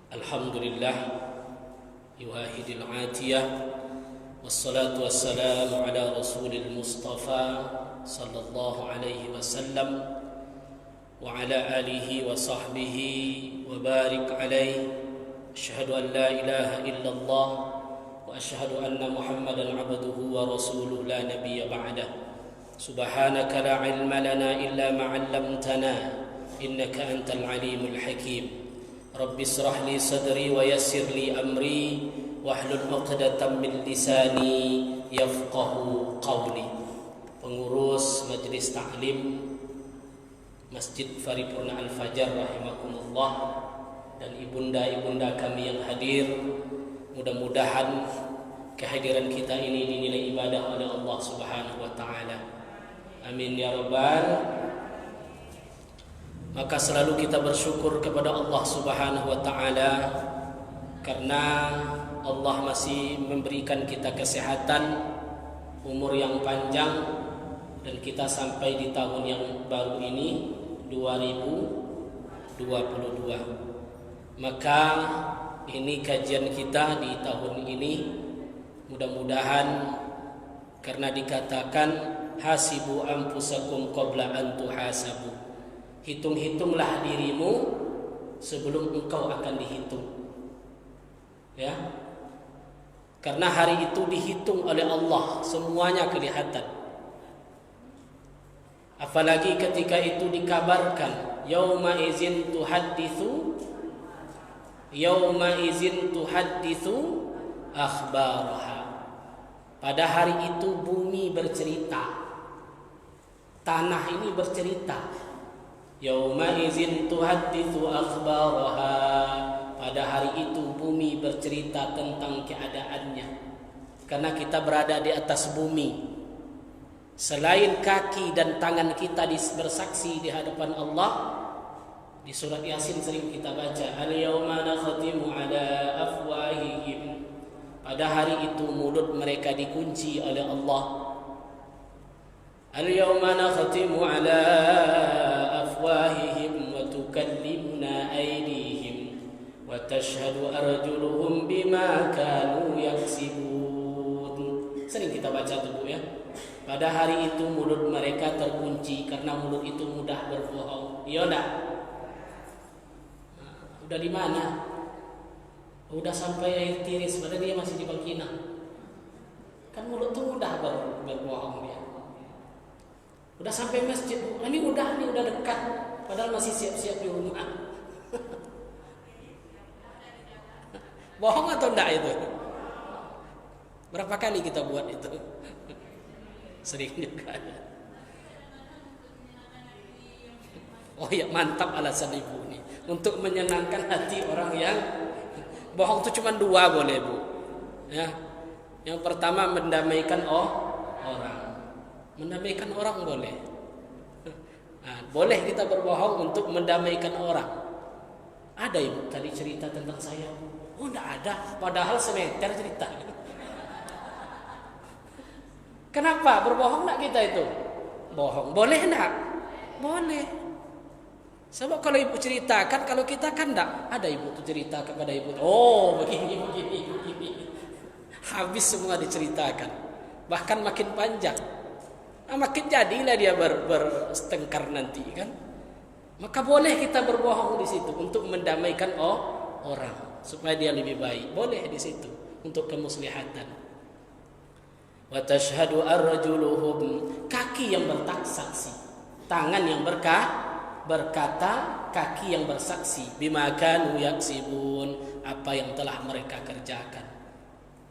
Alhamdulillah yuwahidil atiyah wassalatu wassalamu ala rasulil mustafa sallallahu alaihi wasallam wa ala alihi wa sahbihi wa barik alaihi. Asyhadu an la ilaha illallah wa asyhadu anna muhammadan abduhu wa rasuluh la nabiyya ba'dah. Subhanaka la ilma lana illa ma 'allamtana innaka antal alimul hakim. Rabbi israh li sadri wa yassir li amri wahlul 'uqdatam min lisani yafqahu qawli. Pengurus Majelis Ta'lim Masjid Paripurna Al-Fajar rahimakumullah dan ibunda-ibunda kami yang hadir, mudah-mudahan kehadiran kita ini dinilai ibadah oleh Allah Subhanahu wa taala. Amin ya rabbal. Maka selalu kita bersyukur kepada Allah Subhanahu wa taala karena Allah masih memberikan kita kesehatan, umur yang panjang, dan kita sampai di tahun yang baru ini 2022. Maka ini kajian kita di tahun ini, mudah-mudahan karena dikatakan hasibu anfusakum qabla an tuhasabu. Hitung-hitunglah dirimu sebelum engkau akan dihitung. Ya. Karena hari itu dihitung oleh Allah, semuanya kelihatan. Apalagi ketika itu dikabarkan, yauma izin tuhadditsu akhbaraha. Pada hari itu bumi bercerita, tanah ini bercerita. Yauma izin tuhadditsu akhbaraha. Pada hari itu bumi bercerita tentang keadaannya. Karena kita berada di atas bumi. Selain kaki dan tangan kita bersaksi di hadapan Allah, di surat Yasin sering kita baca, al-yauma nakhtimu ala afwahihim. Pada hari itu mulut mereka dikunci oleh Allah. Al-yauma nakhtimu ala afwahihim wa tukallimuna aydihim wa tashhadu arjuluhum bima kanu yaksibun. Sering kita baca tuh Bu ya. Pada hari itu mulut mereka terkunci karena mulut itu mudah berbohong. Iya enggak? Udah di mana? Udah sampai air tiris, padahal dia masih di Bangkinang. Kan mulut tuh mudah berbohong dia. Udah sampai masjid, ini udah dekat, padahal masih siap-siap di rumah. Bohong atau enggak itu? Berapa kali kita buat itu? Sering juga. Oh ya, mantap alasan ibu nih untuk menyenangkan hati orang yang bohong. Itu cuma dua boleh Bu. Ya, yang pertama mendamaikan orang. Mendamaikan orang boleh. Nah, boleh kita berbohong untuk mendamaikan orang. Ada ibu tadi cerita tentang saya. Oh enggak ada, padahal semeter cerita. Kenapa berbohong enggak kita itu? Bohong boleh enggak? Boleh. Sebab kalau ibu ceritakan, kalau kita kan enggak. Ada ibu tuh cerita kepada ibu. Oh begini. Habis semua diceritakan. Bahkan makin panjang. Makin jadilah dia bertengkar nanti kan. Maka boleh kita berbohong di situ untuk mendamaikan orang supaya dia lebih baik. Boleh di situ untuk kemuslihatan. Wa tashhadu arjuluhum, kaki yang bersaksi, tangan yang berkata, kaki yang bersaksi, bima kanu yaksibun, apa yang telah mereka kerjakan.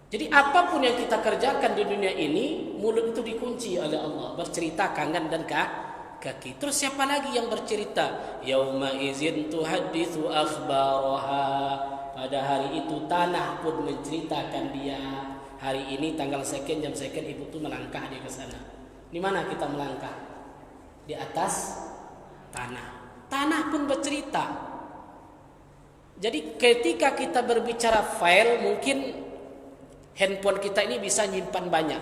Jadi apapun yang kita kerjakan di dunia ini, mulut itu dikunci oleh Allah, bercerita tangan dan kaki. Terus siapa lagi yang bercerita? Yauma izin tuhadditsu akhbaraha. Pada hari itu tanah pun menceritakan dia. Hari ini tanggal sekian jam sekian ibu tuh melangkah dia ke sana. Di mana kita melangkah? Di atas tanah. Tanah pun bercerita. Jadi ketika kita berbicara file, mungkin handphone kita ini bisa nyimpan banyak.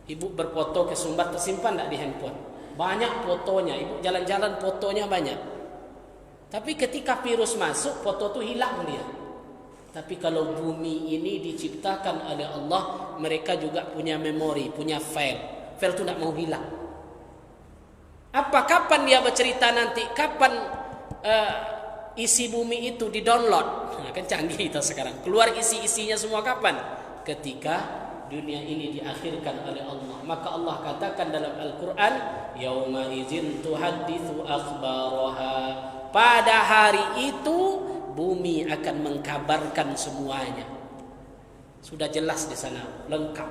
Ibu berfoto ke Sumbar tersimpan enggak di handphone? banyak fotonya. Ibu jalan-jalan fotonya banyak. Tapi ketika virus masuk, foto itu hilang dia. Tapi kalau bumi ini diciptakan oleh Allah, mereka juga punya memori, punya file. File itu tidak mau hilang. Apa kapan dia bercerita nanti? Kapan isi bumi itu di-download? Nah, kan canggih kita sekarang. Keluar isi-isinya semua kapan? Ketika dunia ini diakhirkan oleh Allah. Maka Allah katakan dalam Al-Quran, yauma izin tuhadditsu akhbaraha. Pada hari itu bumi akan mengkabarkan semuanya. Sudah jelas di sana, lengkap.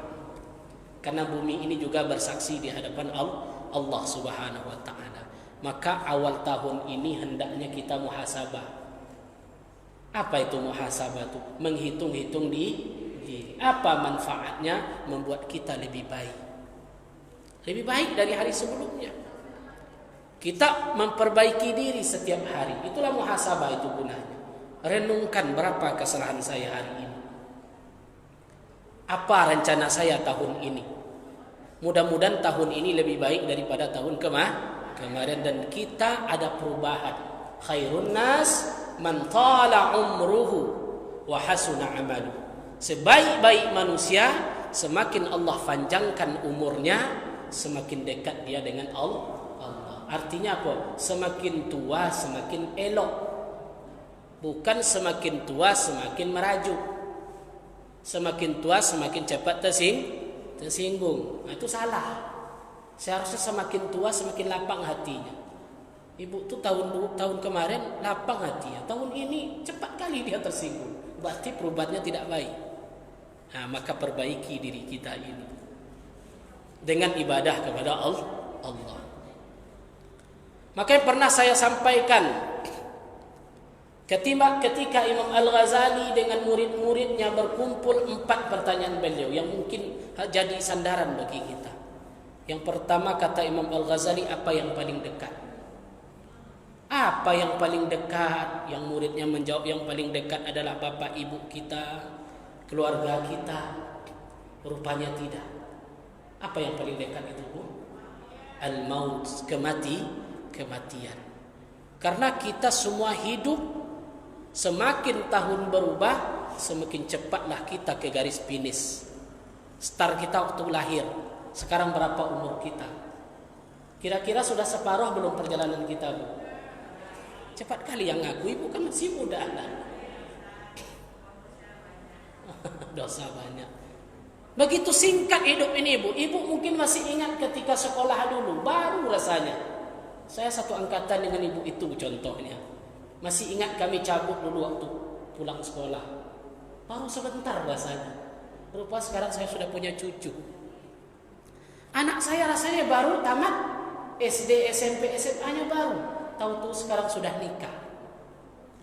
Karena bumi ini juga bersaksi di hadapan Allah Subhanahu wa taala. Maka awal tahun ini hendaknya kita muhasabah. Apa itu muhasabah itu? Menghitung-hitung diri. Apa manfaatnya? Membuat kita lebih baik. Lebih baik dari hari sebelumnya. Kita memperbaiki diri setiap hari. Itulah muhasabah itu gunanya. Renungkan berapa kesalahan saya hari ini. Apa rencana saya tahun ini. Mudah-mudahan tahun ini lebih baik daripada tahun kemarin. Dan kita ada perubahan. Khairun nas man tala umruhu wa hasuna amaluhu. Sebaik-baik manusia, semakin Allah panjangkan umurnya, semakin dekat dia dengan Allah. Artinya apa? Semakin tua semakin elok. Bukan semakin tua semakin merajuk. Semakin tua semakin cepat tersinggung. Nah, itu salah. Seharusnya semakin tua semakin lapang hatinya. Ibu tuh tahun kemarin lapang hatinya. Tahun ini cepat kali dia tersinggung. Berarti perubahannya tidak baik. Nah, maka perbaiki diri kita ini dengan ibadah kepada Allah. Maka yang pernah saya sampaikan, ketika Imam Al-Ghazali dengan murid-muridnya berkumpul, 4 pertanyaan beliau yang mungkin jadi sandaran bagi kita. Yang pertama kata Imam Al-Ghazali, apa yang paling dekat? Apa yang paling dekat? Yang muridnya menjawab yang paling dekat adalah bapak ibu kita, keluarga kita. Rupanya tidak. Apa yang paling dekat itu, Bu? Al-maut, kematian. Karena kita semua hidup, semakin tahun berubah, semakin cepatlah kita ke garis finish. Start kita waktu lahir. Sekarang berapa umur kita? Kira-kira sudah separuh belum perjalanan kita, Bu? Cepat kali yang ngaku, ibu kan masih muda anak. Dosa banyak. Begitu singkat hidup ini, ibu. Ibu mungkin masih ingat ketika sekolah dulu, baru rasanya. Saya satu angkatan dengan ibu itu contohnya. Masih ingat kami cabut dulu waktu pulang sekolah. Baru sebentar rasanya. Rupa sekarang saya sudah punya cucu. Anak saya rasanya baru tamat SD, SMP, SMA-nya baru. Tahu-tahu sekarang sudah nikah.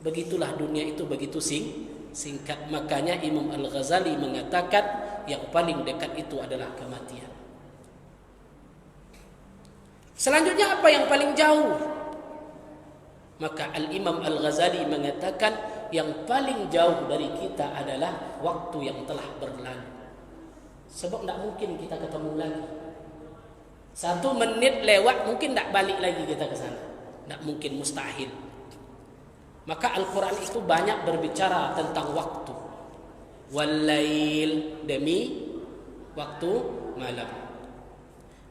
Begitulah dunia itu, begitu singkat. Makanya Imam Al-Ghazali mengatakan yang paling dekat itu adalah kematian. Selanjutnya apa yang paling jauh? Maka Al-Imam Al-Ghazali mengatakan yang paling jauh dari kita adalah waktu yang telah berlalu. Sebab tidak mungkin kita ketemu lagi. 1 menit lewat mungkin tidak balik lagi kita ke sana. Tidak mungkin, mustahil. Maka Al-Quran itu banyak berbicara tentang waktu. Wal-lail, demi waktu malam.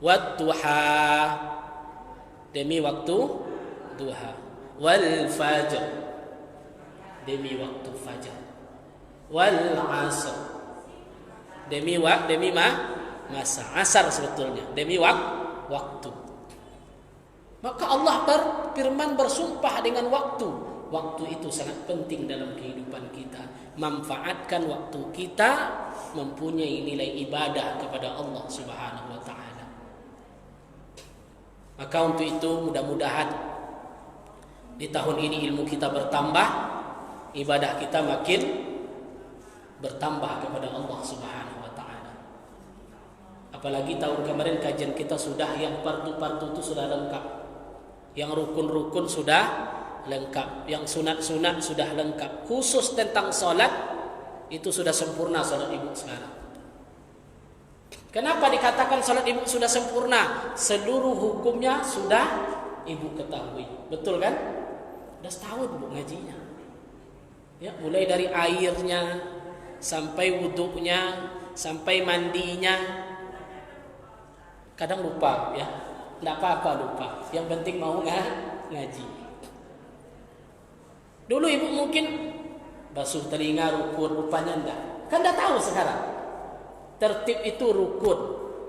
Wad-duha, demi waktu duha. Wal-fajr, demi waktu fajar. Wal-asr, demi masa asar sebetulnya, demi waktu. Maka Allah berfirman, bersumpah dengan waktu. Waktu itu sangat penting dalam kehidupan kita. Manfaatkan waktu kita mempunyai nilai ibadah kepada Allah Subhanahu wa taala. Maka untuk itu mudah-mudahan di tahun ini ilmu kita bertambah, ibadah kita makin bertambah kepada Allah Subhanahu wa taala. Apalagi tahun kemarin kajian kita sudah yang fardu-fardu itu sudah lengkap. Yang rukun-rukun sudah lengkap, yang sunat-sunat sudah lengkap. Khusus tentang solat itu sudah sempurna solat ibu sekarang. Kenapa dikatakan salat ibu sudah sempurna? Seluruh hukumnya sudah ibu ketahui. Betul kan? Udah setahun bu ngajinya. Ya, mulai dari airnya sampai wuduknya, sampai mandinya. Kadang lupa ya. Enggak apa-apa lupa. Yang penting mau ngaji. Dulu ibu mungkin basuh telinga rukun, rupanya enggak. Kan enggak tahu sekarang. Tertib itu rukun,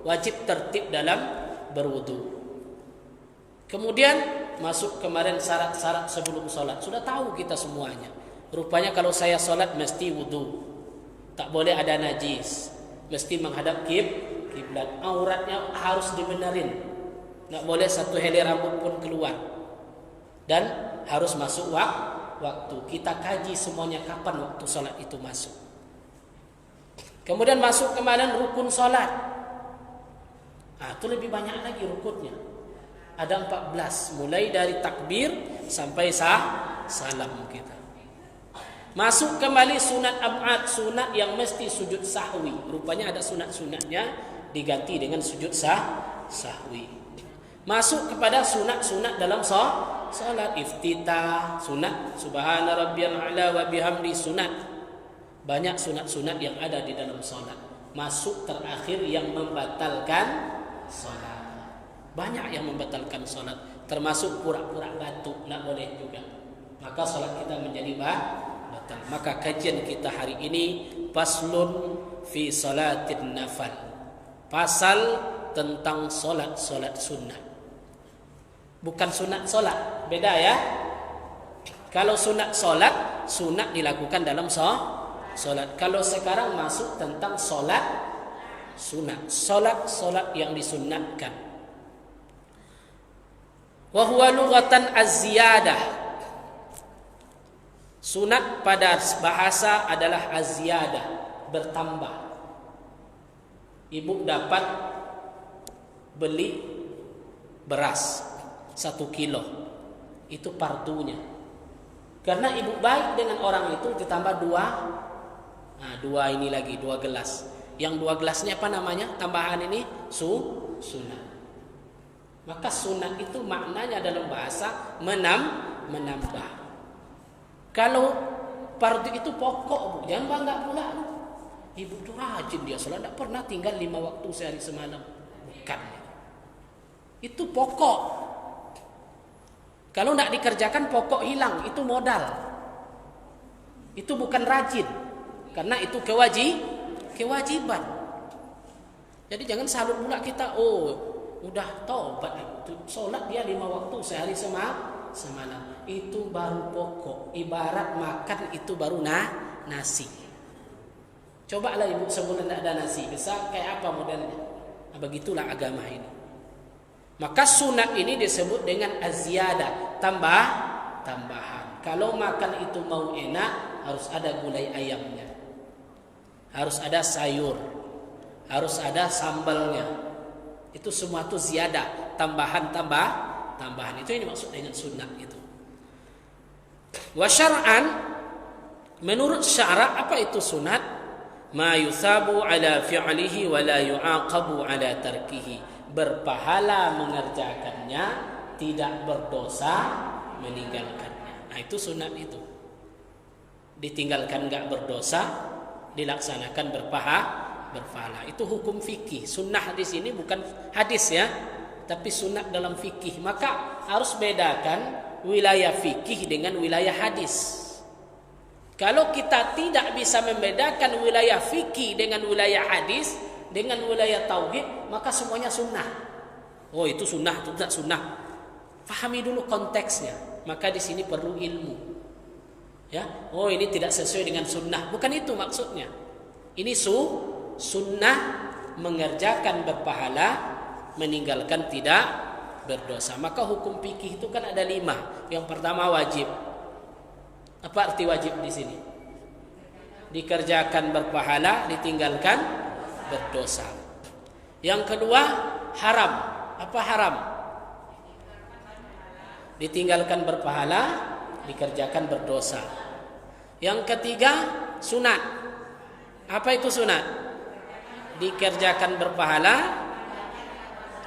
wajib tertib dalam berwudu. Kemudian masuk kemarin syarat-syarat sebelum sholat. Sudah tahu kita semuanya. Rupanya kalau saya sholat mesti wudu, tak boleh ada najis, mesti menghadap kiblat. Auratnya harus dibenerin, tak boleh satu helai rambut pun keluar, dan harus masuk waktu. Kita kaji semuanya kapan waktu sholat itu masuk. Kemudian masuk kemarin rukun sholat. Itu lebih banyak lagi rukunnya. Ada 14. Mulai dari takbir sampai salam kita. Masuk kembali sunat ab'ad. Sunat yang mesti sujud sahwi. Rupanya ada sunat-sunatnya diganti dengan sujud sahwi. Masuk kepada sunat-sunat dalam sholat. Iftitah, sunat subhana rabbiyal a'la wa bihamdi, sunat. Banyak sunat-sunat yang ada di dalam solat. Masuk terakhir yang membatalkan solat. Banyak yang membatalkan solat, termasuk pura-pura batuk, tidak boleh juga. Maka solat kita menjadi batal. Maka kajian kita hari ini faslun fi salatin nafal. Pasal tentang solat sunnah. Bukan sunat solat, beda ya. Kalau sunat solat, sunat dilakukan dalam solat. Kalau sekarang masuk tentang solat sunat, solat yang disunatkan. Wa huwa lughatan az-ziyadah. Sunat pada bahasa adalah az-ziyadah, bertambah. Ibu dapat beli beras 1 kilo, itu pardunya. Karena ibu baik dengan orang itu, ditambah 2 ini lagi 2 gelas. Yang 2 gelasnya apa namanya? Tambahan ini sunat. Maka sunat itu maknanya dalam bahasa menambah. Kalau fardu itu pokok, Bu. Jangan bangga pula. Ibu itu rajin dia salat, tidak pernah tinggal 5 waktu sehari semalam. Bukan. Itu pokok. Kalau tidak dikerjakan pokok hilang, itu modal. Itu bukan rajin. Karena itu kewajiban. Jadi jangan salut pula kita, udah taubat itu. Salat dia 5 waktu sehari semalam. Itu baru pokok. Ibarat makan itu baru nasi. Cobalah ibu sebulan tidak ada nasi, bisa kayak apa modelnya? Begitulah agama ini. Maka sunat ini disebut dengan az-ziyadah, tambahan. Kalau makan itu mau enak, harus ada gulai ayamnya. Harus ada sayur, harus ada sambalnya. Itu semua itu ziyadah, tambahan. Itu yang dimaksud dengan sunnah itu. Wa syar'an, menurut syara' apa itu sunat? Ma yusabu ala fi'lihi wa la yu'aqabu ala tarkihi. Berpahala mengerjakannya, tidak berdosa meninggalkannya. Itu sunat itu. Ditinggalkan enggak berdosa, dilaksanakan berpahala. Itu hukum fikih. Sunnah di sini bukan hadis ya, tapi sunnah dalam fikih. Maka harus bedakan wilayah fikih dengan wilayah hadis. Kalau kita tidak bisa membedakan wilayah fikih dengan wilayah hadis, dengan wilayah tauhid, maka semuanya sunnah. Itu sunnah, itu tidak sunnah. Fahami dulu konteksnya. Maka di sini perlu ilmu. Ya, ini tidak sesuai dengan sunnah. Bukan itu maksudnya. Ini sunnah, mengerjakan berpahala, meninggalkan tidak berdosa. Maka hukum fikih itu kan ada 5. Yang pertama wajib. Apa arti wajib di sini? Dikerjakan berpahala, ditinggalkan berdosa. Yang kedua haram. Apa haram? Ditinggalkan berpahala, dikerjakan berdosa. Yang ketiga sunat. Apa itu sunat? dikerjakan berpahala,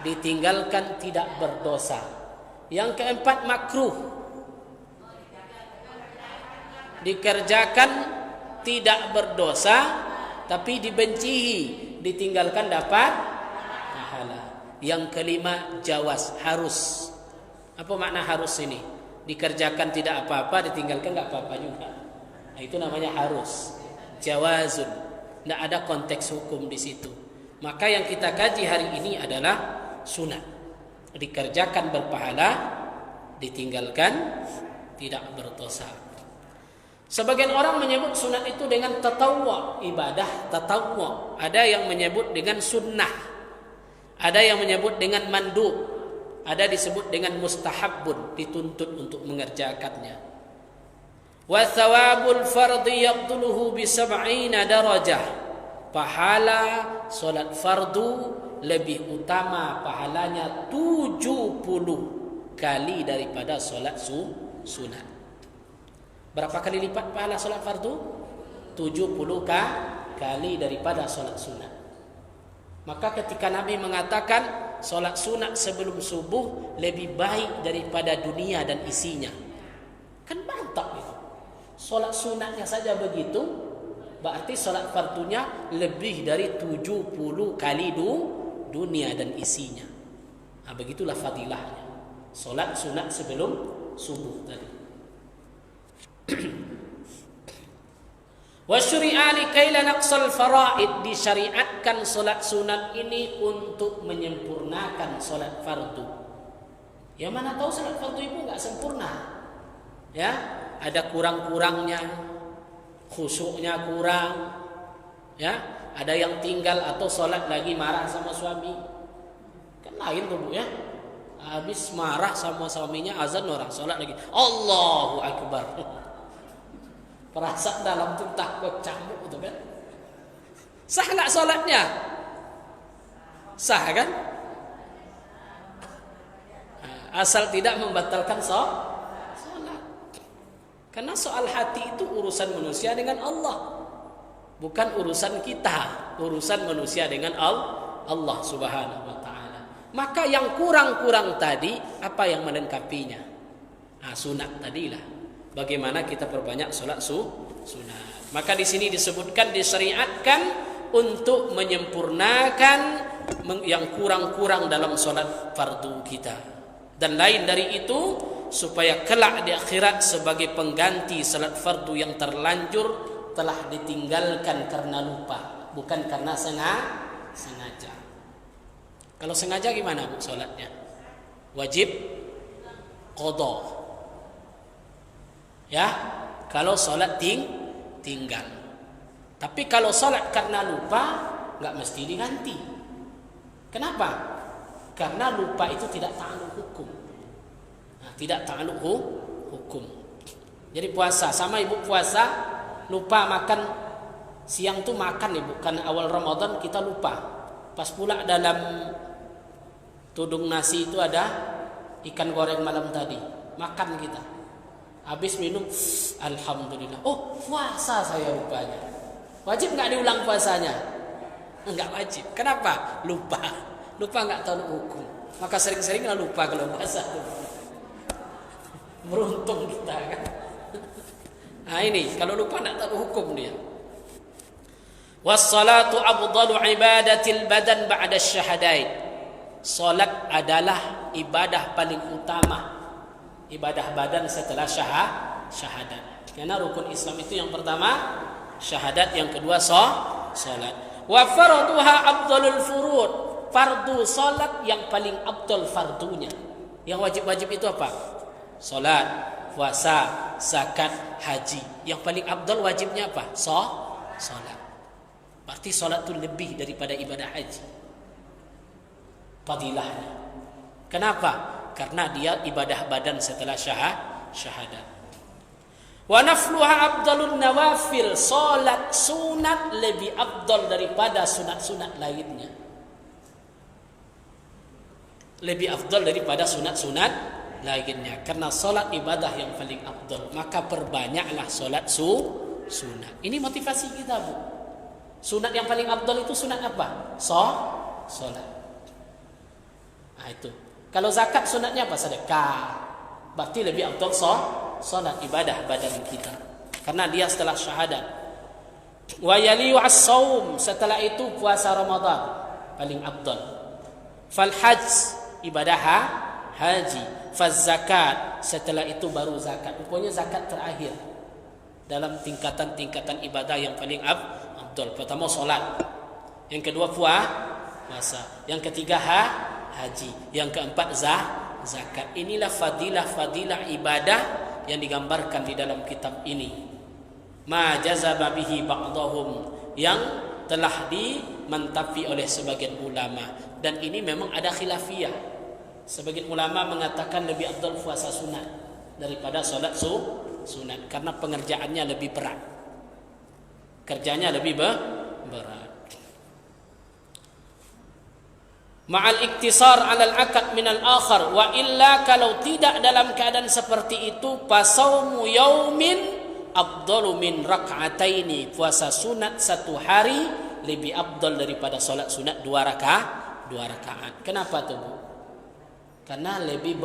ditinggalkan tidak berdosa. Yang keempat makruh, dikerjakan tidak berdosa tapi dibenci, ditinggalkan dapat pahala. Yang kelima jawaz, harus. Apa makna harus ini? Dikerjakan tidak apa-apa, ditinggalkan enggak apa-apa juga. Nah, itu namanya harus. Jawazun. Tidak ada konteks hukum di situ. Maka yang kita kaji hari ini adalah sunat. Dikerjakan berpahala, ditinggalkan tidak berdosa. Sebagian orang menyebut sunat itu dengan tatawwu, ibadah tatawwu. Ada yang menyebut dengan sunnah. Ada yang menyebut dengan mandub. Ada disebut dengan mustahabun, dituntut untuk mengerjakannya. Wa thawabul fardhi yaqtuluhu bi 70 darajah. Pahala solat fardu lebih utama pahalanya 70 kali daripada solat sunat. Berapa kali lipat pahala solat fardu? 70 kali daripada solat sunat. Maka ketika Nabi mengatakan solat sunat sebelum subuh lebih baik daripada dunia dan isinya, kan mantap itu. Solat sunatnya saja begitu, berarti solat fardunya lebih dari 70 kali dunia dan isinya. Nah, begitulah fadilahnya solat sunat sebelum subuh tadi. Wa syuri'a likay la naqsal faraid, disyariatkan solat sunat ini untuk menyempurnakan solat fardu. Yang mana tahu solat fardu itu enggak sempurna. Ya, ada kurang-kurangnya, khusyuknya kurang. Ya, ada yang tinggal atau solat lagi marah sama suami. Kan lain tuh Bu ya. Habis marah sama suaminya, azan orang solat lagi. Allahu Akbar. Perasaan dalam tuh takut cambuk itu kan. Sah enggak salatnya? Sah kan? Asal tidak membatalkan salat. Karena soal hati itu urusan manusia dengan Allah. Bukan urusan kita, urusan manusia dengan Allah Subhanahu wa taala. Maka yang kurang-kurang tadi apa yang melengkapinya? Sunat tadilah. Bagaimana kita perbanyak solat sunat. Maka di sini disebutkan disyariatkan untuk menyempurnakan yang kurang-kurang dalam solat fardu kita. Dan lain dari itu supaya kelak di akhirat sebagai pengganti solat fardu yang terlanjur telah ditinggalkan karena lupa, bukan karena sengaja. Kalau sengaja gimana Bu solatnya? Wajib qadha. Ya, kalau solat tinggal. Tapi kalau solat karena lupa enggak mesti diganti. Kenapa? Karena lupa itu tidak ta'alluq hukum. Nah, tidak ta'alluq hukum. Jadi puasa sama ibu puasa lupa makan siang tuh makan ibu karena awal Ramadan kita lupa. Pas pula dalam tudung nasi itu ada ikan goreng malam tadi. Makan kita. Habis minum, alhamdulillah. Oh, puasa saya rupanya. Wajib enggak diulang puasanya? Enggak wajib. Kenapa? Lupa. Lupa enggak tahu hukum. Maka sering-seringlah lupa kalau puasa. Beruntung kita kan. Nah ini, kalau lupa enggak tahu hukum dia. Was-salatu afdalu ibadatil badan ba'da syahadain. Salat adalah ibadah paling utama. Ibadah badan setelah syahadat. Karena rukun Islam itu yang pertama syahadat, yang kedua salat. Wa farduha afdalul furud. Fardu salat yang paling afdal fardunya. Yang wajib-wajib itu apa? Salat, puasa, zakat, haji. Yang paling afdal wajibnya apa? Salat. Berarti salat itu lebih daripada ibadah haji. Fadilahnya. Kenapa? Karena dia ibadah badan setelah syahadat. Wa nafluha afdalun nawafil. Salat sunat lebih afdal daripada sunat-sunat lainnya. Lebih afdal daripada sunat-sunat lainnya. Karena salat ibadah yang paling afdal. Maka perbanyaklah salat sunat. Ini motivasi kita Bu. Sunat yang paling afdal itu sunat apa? Salat. Nah itu. Kalau zakat sunatnya apa? Sedekah. Berarti lebih afdal salat, ibadah badan kita. Karena dia setelah syahadat. Wa yali as-shaum, setelah itu puasa Ramadan paling afdal. Fal hajj, ibadah haji. Faz zakat, setelah itu baru zakat. Pokoknya zakat terakhir dalam tingkatan-tingkatan ibadah yang paling afdal. Pertama salat, yang kedua puasa, yang ketiga haji, yang keempat zakat. Inilah fadilah ibadah yang digambarkan di dalam kitab ini. Ma jazaba bihi ba'dahum, yang telah dimantafi oleh sebagian ulama, dan ini memang ada khilafiyah. Sebagian ulama mengatakan lebih afdal puasa sunat daripada salat sunat karena pengerjaannya lebih berat. Kerjanya lebih berat. Ma'al iktisar 'alal akad minal akhar, wa illa, kalau tidak dalam keadaan seperti itu, pasaumu yaumin afdalu min rak'ataini, puasa sunat satu hari lebih afdal daripada salat sunat dua rakaat. Kenapa tuh, Bu? Karena lebih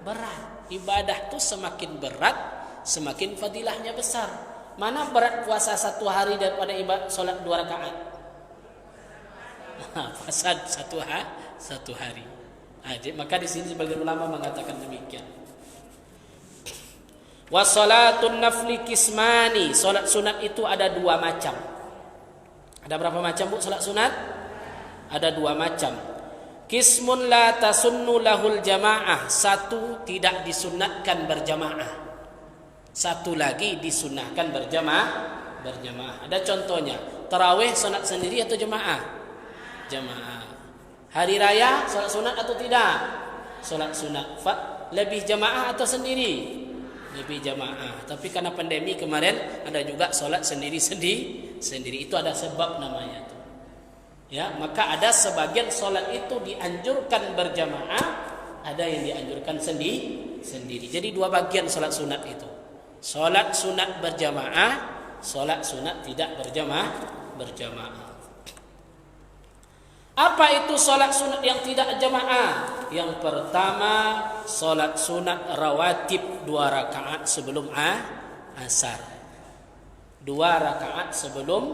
berat. Ibadah tuh semakin berat, semakin fadilahnya besar. Mana berat puasa satu hari daripada ibadah salat dua rakaat? Puasa satu hari. Maka di sini sebagian ulama mengatakan demikian. Wa salatun nafli kismani, salat sunat itu ada dua macam. Ada berapa macam, Bu, salat sunat? Ada dua macam. Kismun la tasunnu lahul jamaah, satu tidak disunatkan berjamaah, satu lagi disunahkan berjamaah. Ada contohnya, tarawih sunat sendiri atau jamaah? Hari raya salat sunat atau tidak? Salat sunat. Lebih jamaah atau sendiri? Lebih jamaah. Tapi karena pandemi kemarin ada juga salat sendiri. Itu ada sebab namanya. Ya, maka ada sebagian salat itu dianjurkan berjamaah, ada yang dianjurkan sendiri. Jadi dua bagian salat sunat itu. Salat sunat berjamaah, salat sunat tidak berjamaah. Apa itu salat sunat yang tidak jamaah? Yang pertama, salat sunat rawatib 2 rakaat sebelum asar. 2 rakaat sebelum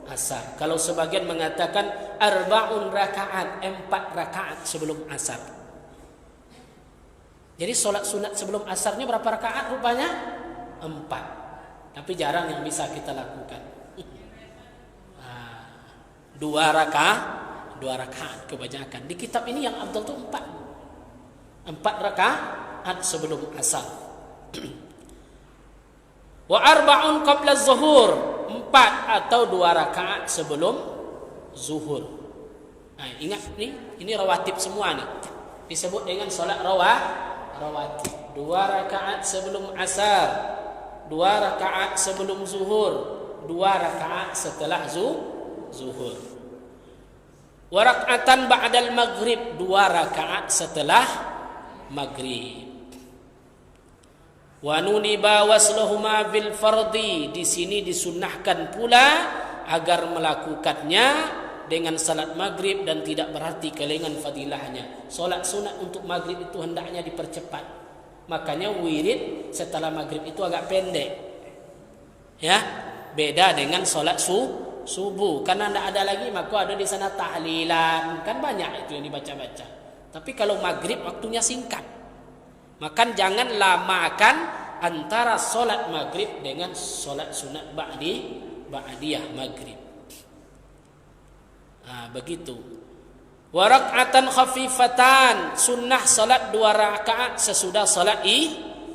asar. Kalau sebagian mengatakan arba'un rakaat, 4 rakaat sebelum asar. Jadi salat sunat sebelum asarnya berapa rakaat rupanya? 4. Tapi jarang yang bisa kita lakukan. 2 rakaat kebanyakan. Di kitab ini yang afdal itu 4 rakaat sebelum asar. Wa arba'un qabla zuhur, 4 atau 2 rakaat sebelum zuhur. Nah, ingat nih, ini rawatib semua nih. Disebut dengan salat rawatib. 2 rakaat sebelum asar, 2 rakaat sebelum zuhur, 2 rakaat setelah zuhur. Wa rak'atan ba'dal maghrib, 2 rakaat setelah maghrib. Wa nuniba wasluhuma bil fardi, di sini disunnahkan pula agar melakukannya dengan salat maghrib dan tidak berarti kelengan fadilahnya. Salat sunat untuk maghrib itu hendaknya dipercepat. Makanya wirid setelah maghrib itu agak pendek. Ya, beda dengan salat subuh. Karena tidak ada lagi, maka ada di sana tahlilan. Kan banyak itu yang dibaca-baca. Tapi kalau maghrib waktunya singkat. Maka jangan lamakan antara solat maghrib dengan solat sunat ba'diyah maghrib. Nah, begitu. Wa rak'atan khafifatan, sunnah salat 2 rakaat sesudah salat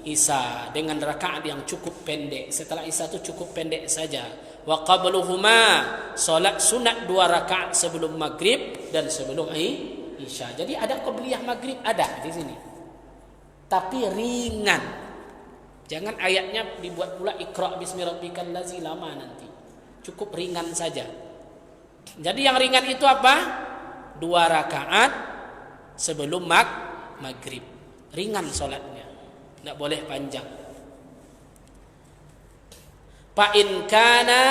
isya dengan rakaat yang cukup pendek. Setelah isya itu cukup pendek saja. Wa qabluhuma, salat sunat 2 rakaat sebelum maghrib dan sebelum isya. Jadi ada qabliyah maghrib, ada di sini. Tapi ringan. Jangan ayatnya dibuat pula Iqra bismi rabbikal ladzi lama nanti. Cukup ringan saja. Jadi yang ringan itu apa? 2 rakaat sebelum maghrib. Ringan solatnya. Tidak boleh panjang. Fa in kana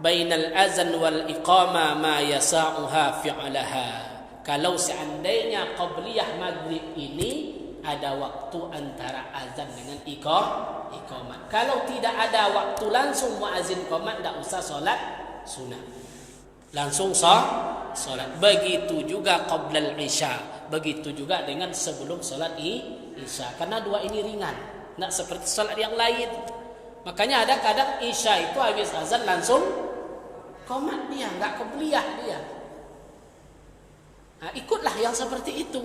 bainal azan wal iqamah ma yasa'uha fi'laha. Kalau seandainya qabliyah maghrib ini ada waktu antara azan dengan iqamah. Kalau tidak ada waktu langsung muazin qomat, tidak usah solat sunat. Langsung solat. Begitu juga qablal isya. Begitu juga dengan sebelum solat isya. Karena dua ini ringan. Tidak seperti solat yang lain. Makanya ada kadang isya itu habis azan langsung qomat dia, enggak qabliyah dia. Nah, ikutlah yang seperti itu.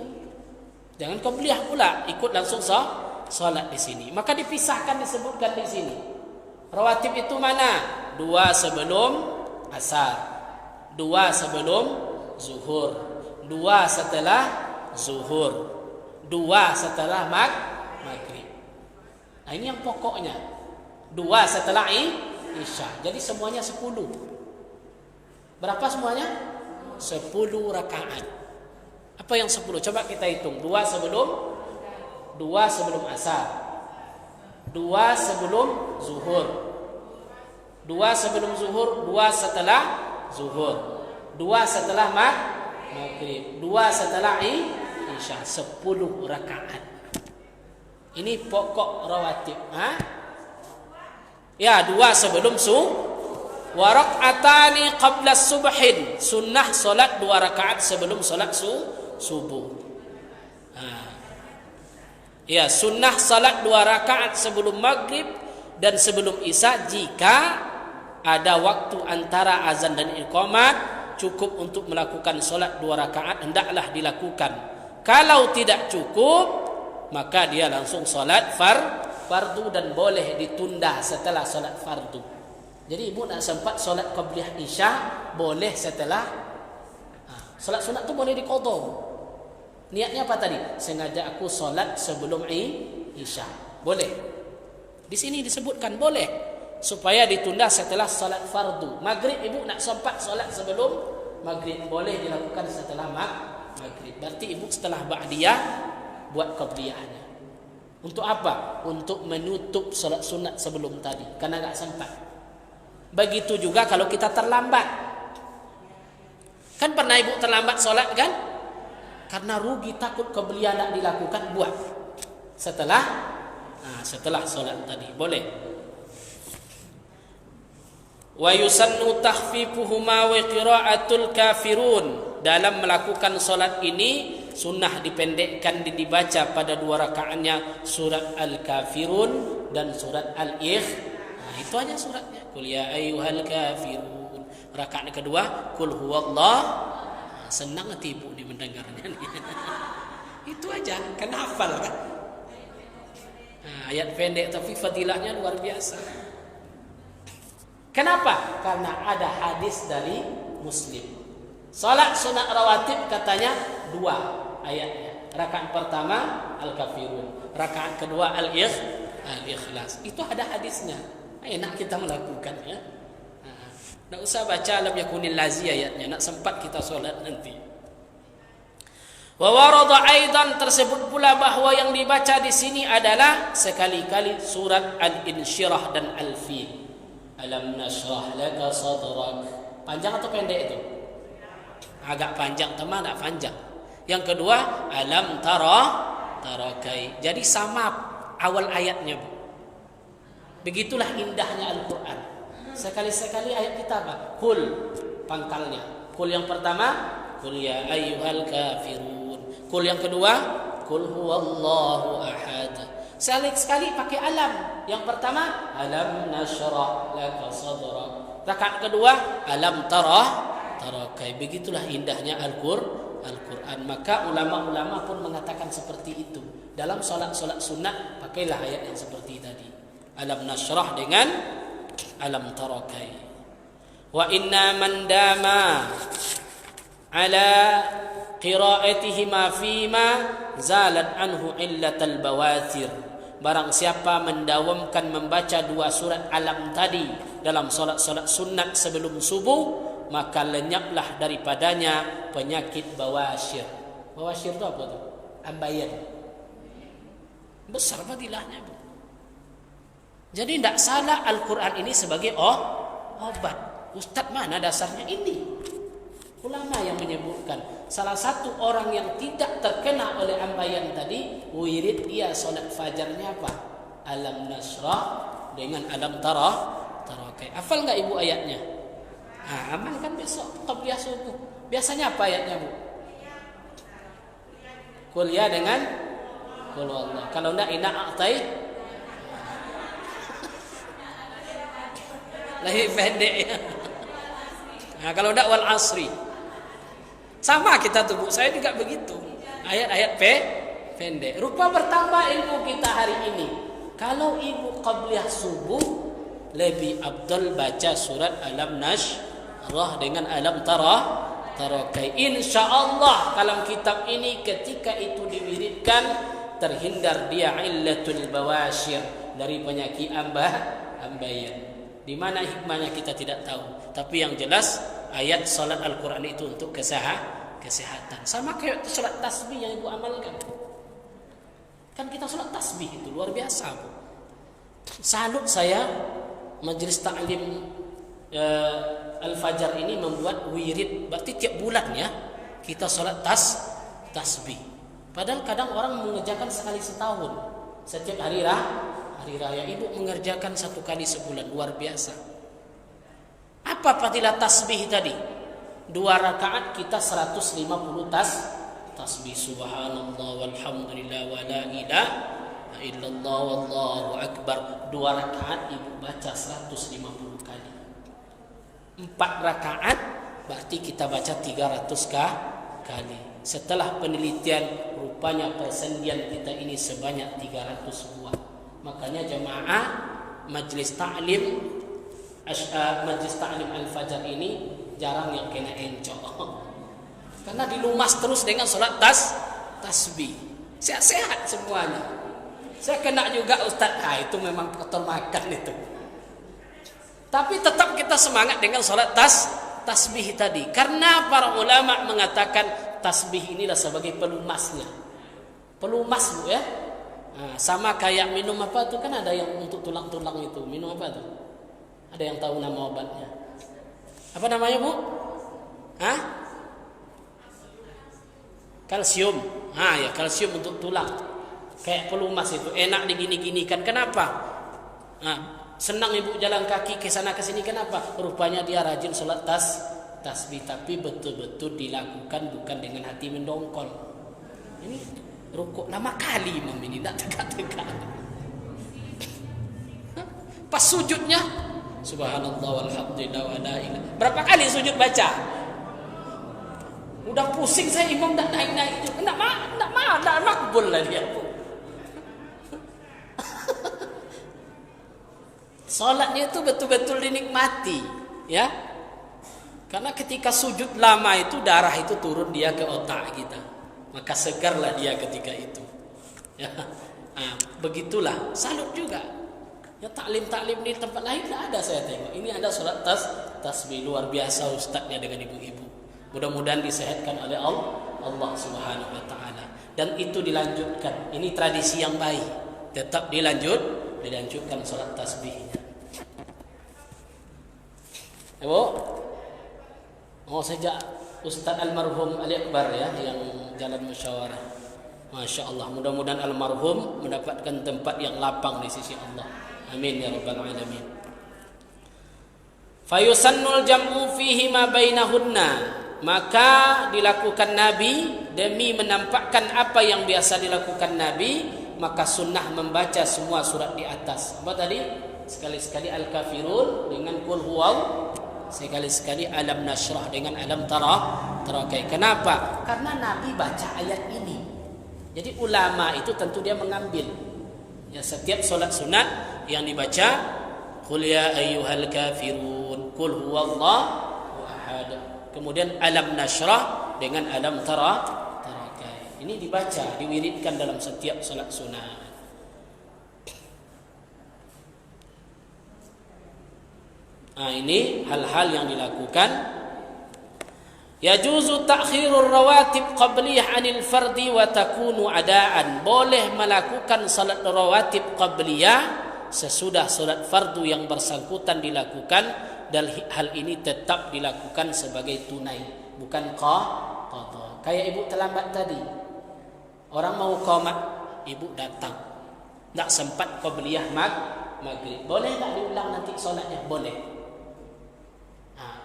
Jangan qabliyah pula, ikut langsung salat di sini. Maka dipisahkan, disebutkan di sini. Rawatib itu mana? 2 sebelum asar, 2 sebelum zuhur, 2 setelah zuhur, 2 setelah maghrib. Nah, ini yang pokoknya. 2 setelah isya. Jadi semuanya 10. Berapa semuanya? 10 rakaat. Apa yang 10? Coba kita hitung. 2 sebelum asar, 2 sebelum zuhur, 2 sebelum zuhur, 2 setelah zuhur, 2 setelah maghrib, 2 setelah isya. 10 rakaat. Ini pokok rawatib. Ya, 2 sebelum wa rak'atani qabla subhin. Sunnah solat 2 rakaat sebelum solat subuh. Ya, sunnah salat 2 rakaat sebelum maghrib dan sebelum isya jika ada waktu antara azan dan iqamat cukup untuk melakukan solat 2 rakaat, hendaklah dilakukan. Kalau tidak cukup, maka dia langsung solat fardu dan boleh ditunda setelah solat fardu. Jadi ibu nak sempat solat qabliyah isya, boleh setelah solat sunat tu boleh diqadha. Niatnya apa tadi? Sengaja aku solat sebelum isya. Boleh. Di sini disebutkan boleh supaya ditunda setelah solat fardu. Maghrib ibu nak sempat solat sebelum maghrib, boleh dilakukan setelah maghrib. Berarti ibu setelah ba'diyah buat qabliyahnya. Untuk apa? Untuk menutup solat sunat sebelum tadi karena enggak sempat. Begitu juga kalau kita terlambat. Kan pernah ibu terlambat solat kan? Karena rugi takut qabliyah nak dilakukan, buat setelah solat tadi. Boleh. Wa yusannu takhfifuhuma wa qira'atul kafirun. Dalam melakukan solat ini sunnah dipendekkan dan dibaca pada 2 rakaatnya surat Al-Kafirun dan surat Al-Ikhlas. Itu aja suratnya. Qul ya ayyuhal kafirun. Rakaat kedua qul huwallah. Senang hati ibu ni mendengarnya. Itu aja, kan hafal kan? Ayat pendek tapi fadilahnya luar biasa. Kenapa? Karena ada hadis dari Muslim. Salat sunat rawatib katanya 2 ayatnya. Rakaat pertama Al-Kafirun, rakaat kedua Al-Ikhlas. Itu ada hadisnya. Enak kita melakukannya. Tak usah baca alam yakunil lazi ayatnya, nak sempat kita solat nanti. Wa warada aidan, tersebut pula bahawa yang dibaca di sini adalah sekali-kali surat Al-Insyirah dan Al-Fil. Alam nashrah laka sadrak. Panjang atau pendek itu? Agak panjang, teman, tak panjang. Yang kedua, alam tarakai. Jadi sama awal ayatnya, Bu. Begitulah indahnya Al-Quran. Sekali-sekali ayat kita apa? Qul, pangkalnya. Qul yang pertama, qul ya ayyuhal kafirun. Qul yang kedua, qul huwallahu ahad. Sekali-sekali pakai alam. Yang pertama, alam nashrah laka sadrak. Rakaat kedua, alam tarakai. Begitulah indahnya Al-Quran. Maka ulama-ulama pun mengatakan seperti itu. Dalam solat-solat sunat, pakailah ayat yang seperti tadi. Alam nashrah dengan alam tarakai. Wa inna man dama ala qira'atihi ma fima zalat anhu illatal bawathir. Barang siapa mendawamkan membaca 2 surat alam tadi dalam solat-solat sunat sebelum subuh, maka lenyaplah daripadanya penyakit bawasir. Bawasir itu apa tu? Ambayan. Besar fadilahnya, Bu. Jadi tidak salah Al-Quran ini sebagai obat. Ustadz mana dasarnya ini? Ulama yang menyebutkan salah satu orang yang tidak terkena oleh ambayan tadi, wirid dia solat fajarnya apa? Alam nasrah dengan alam tarakai. Hafal nggak ibu ayatnya? Amalkan besok qabliyah subuh. Biasanya apa ayatnya bu? Qul ya dengan qul Allah. Kalau enggak inna a'tai lebih pendek ya. Nah, kalau enggak wal asri. Sama kita tuh bu, saya juga begitu. Ayat-ayat pendek. Rupa bertambah ilmu kita hari ini. Kalau ibu qabliyah subuh, lebih afdal baca surat Alam Nashrah dengan Alam Tarakai. Insya Allah dalam kitab ini ketika itu diwiridkan, terhindar dia illatul bawashir, dari penyakit ambayan. Di mana hikmahnya kita tidak tahu. Tapi yang jelas ayat salat Al-Quran itu untuk kesehatan. Sama kayak salat tasbih yang ibu amalkan. Kan kita salat tasbih itu luar biasa bu. Salut saya majelis ta'lim Al-Fajar ini membuat wirid. Berarti tiap bulan ya kita salat tasbih. Padahal kadang orang mengerjakan sekali setahun. Setiap hari raya ibu mengerjakan satu kali sebulan, luar biasa. Apa fadilah tasbih tadi? 2 rakaat kita 150 tasbih. Subhanallah walhamdulillah wa la ilaha illallah wallahu akbar. 2 rakaat ibu baca 150 kali. 4 rakaat berarti kita baca 300 kali. Setelah penelitian, rupanya persendian kita ini sebanyak 300 buah. Makanya jemaah majlis ta'lim Al-Fajar ini jarang yang kena encok. Karena dilumas terus dengan salat tasbih. Sehat-sehat semuanya. Saya kena juga Ustaz. Itu memang kotor makan itu. Tapi tetap kita semangat dengan salat tasbih tadi. Karena para ulama mengatakan tasbih inilah sebagai pelumasnya. Pelumas bu ya. Sama kayak minum apa tuh, kan ada yang untuk tulang-tulang itu. Minum apa tuh? Ada yang tahu nama obatnya? Apa namanya bu? Kalsium. Ya kalsium untuk tulang. Kayak pelumas itu enak digini-ginikan. Kenapa? Senang ibu jalan kaki ke sana ke sini. Kenapa? Rupanya dia rajin sholat tasbih, tapi betul-betul dilakukan bukan dengan hati mendongkol. Ini rukuk lama kali imam ini, tak tegak-tegak. Pas sujudnya subhanallah walhamdulillah wa la ilaha. Berapa kali sujud baca? Udah pusing saya, imam tak naik-naik itu. Enggak makbul lah dia. Salatnya itu betul-betul dinikmati, ya. Karena ketika sujud lama itu darah itu turun dia ke otak kita. Maka segarlah dia ketika itu. Ya. Begitulah. Salut juga. Ya taklim-taklim di tempat lain tidak ada saya tengok. Ini ada salat tasbih luar biasa ustaznya dengan ibu-ibu. Mudah-mudahan disehatkan oleh Allah Subhanahu wa taala. Dan itu dilanjutkan. Ini tradisi yang baik. Tetap dilanjutkan salat tasbihnya. Ibu, sejak Ustaz almarhum Ali Akbar ya yang jalan musyawarah. Masya Allah, mudah-mudahan almarhum mendapatkan tempat yang lapang di sisi Allah. Amin ya rabbal alamin. Fayusannul jam'u fihi ma bainahunna. Maka dilakukan Nabi demi menampakkan apa yang biasa dilakukan Nabi, maka sunnah membaca semua surat di atas. Apa tadi? Sekali-sekali Al-Kafirun dengan Qul Huwallahu, sekali-sekali Alam Nashrah dengan Alam Tarakai. Kenapa? Karena Nabi baca ayat ini. Jadi ulama itu tentu dia mengambil. Ya, setiap solat sunat yang dibaca Qul ya ayyuhal kafirun, Qul huwallahu ahad. Kemudian Alam Nashrah dengan Alam Tarakai. Ini dibaca, diwiridkan dalam setiap solat sunat. Ini hal-hal yang dilakukan. Yajuzu ta'khirur rawatib qabliyah 'anil fardi wa takunu adaan. Boleh melakukan salat rawatib qabliyah sesudah salat fardu yang bersangkutan dilakukan, dan hal ini tetap dilakukan sebagai tunai, bukan qada. Kayak ibu terlambat tadi, orang mau qomat, ibu datang, tak sempat qabliyah maghrib, boleh tak diulang nanti solatnya? Boleh.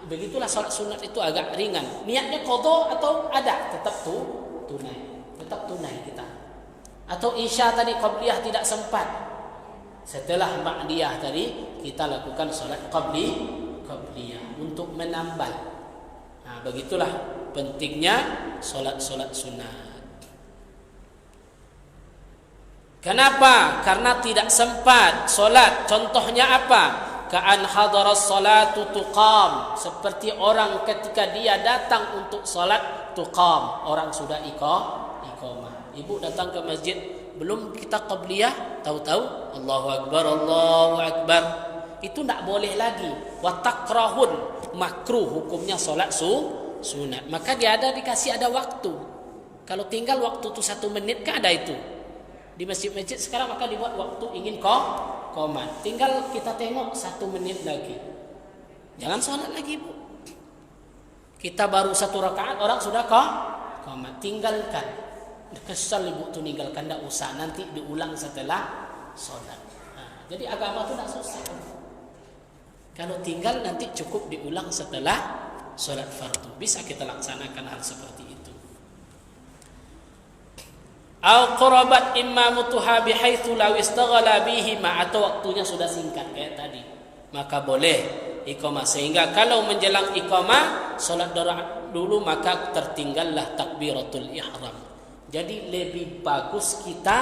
Begitulah solat sunat itu agak ringan. Niatnya qada atau ada, tetap tunai, tetap tunai kita. Atau isya tadi qabliyah tidak sempat, setelah ba'diyah tadi kita lakukan solat qabliyah untuk menambal. Begitulah pentingnya solat sunat. Kenapa? Karena tidak sempat solat. Contohnya apa? Ka'an hadaras salatu tuqam, seperti orang ketika dia datang untuk solat tuqam, orang sudah iqamah. Ibu datang ke masjid, belum kita qabliyah, tahu-tahu Allahu Akbar. Itu tidak boleh lagi. Wa takrahun, makruh hukumnya solat sunat. Maka dia dikasih ada waktu. Kalau tinggal waktu itu 1 menit kan ada itu. Di masjid-masjid sekarang maka dibuat waktu ingin qomat. Tinggal kita tengok 1 menit lagi. Jangan solat lagi, Bu. Kita baru 1 rakaat orang sudah qomat. Tinggalkan. Kesal ibu tu ninggalkan, tak usah, nanti diulang setelah solat. Jadi agama tu tak susah. Kalau tinggal nanti cukup diulang setelah solat fardu. Bisa kita laksanakan hal seperti itu. Au qarabat imamatuha bihaitsu law istaghala bihi ma, atau waktunya sudah singkat kayak tadi, maka boleh iqamah, sehingga kalau menjelang iqamah solat dulu maka tertinggallah takbiratul ihram. Jadi lebih bagus kita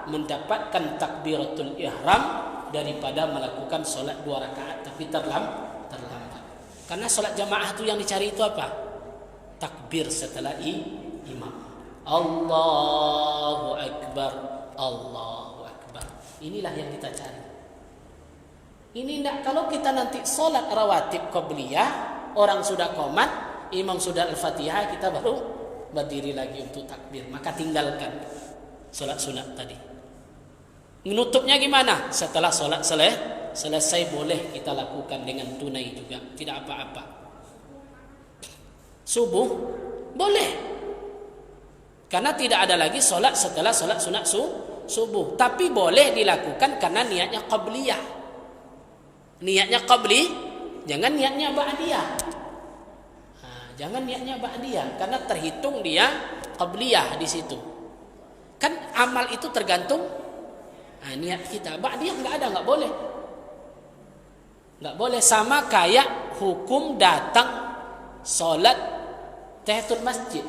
mendapatkan takbiratul ihram daripada melakukan solat 2 rakaat tapi terlambat. Karena solat jamaah itu yang dicari itu apa? Takbir setelah imam. Allahu Akbar, Allahu Akbar. Inilah yang kita cari. Ini tidak, kalau kita nanti solat rawatib qabliyah, orang sudah qomat, imam sudah al-fatihah, kita baru berdiri lagi untuk takbir, maka tinggalkan solat sunat tadi. Menutupnya gimana? Setelah solat selesai boleh kita lakukan dengan tunai juga, tidak apa-apa. Subuh boleh, karena tidak ada lagi solat setelah solat sunat subuh, tapi boleh dilakukan karena niatnya qabliyah. Niatnya qabli, jangan niatnya ba'diyah. Jangan niatnya ba'diyah, karena terhitung dia qabliyah di situ. Kan amal itu tergantung niat kita. Ba'diyah enggak boleh. Enggak boleh, sama kayak hukum datang salat tahiyatul masjid.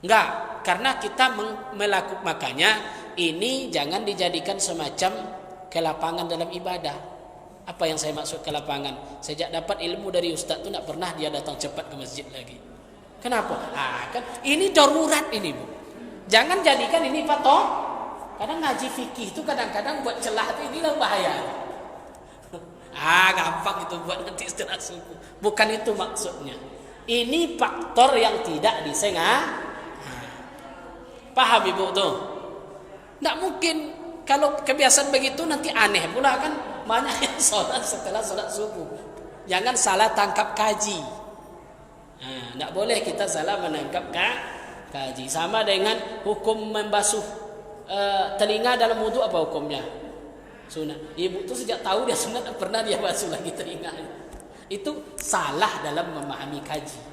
Enggak, karena kita melakukan, makanya ini jangan dijadikan semacam kelapangan dalam ibadah. Apa yang saya maksud ke lapangan? Sejak dapat ilmu dari ustaz tu tak pernah dia datang cepat ke masjid lagi. Kenapa? Kan ini darurat ini, Bu. Jangan jadikan ini patok. Kadang ngaji fikih itu kadang-kadang buat celah tu inilah bahaya. Gampang itu buat nanti setelah subuh. Bukan itu maksudnya. Ini faktor yang tidak disengah. Paham Ibu tu? Tak mungkin kalau kebiasaan begitu nanti aneh pula kan. Banyak yang solat setelah solat subuh. Jangan salah tangkap kaji. Tak boleh kita salah menangkap kaji. Sama dengan hukum membasuh telinga dalam wudu, apa hukumnya? Sunat. Ibu tu sejak tahu dia sunat, tak pernah dia basuh lagi telinga. Itu salah dalam memahami kaji.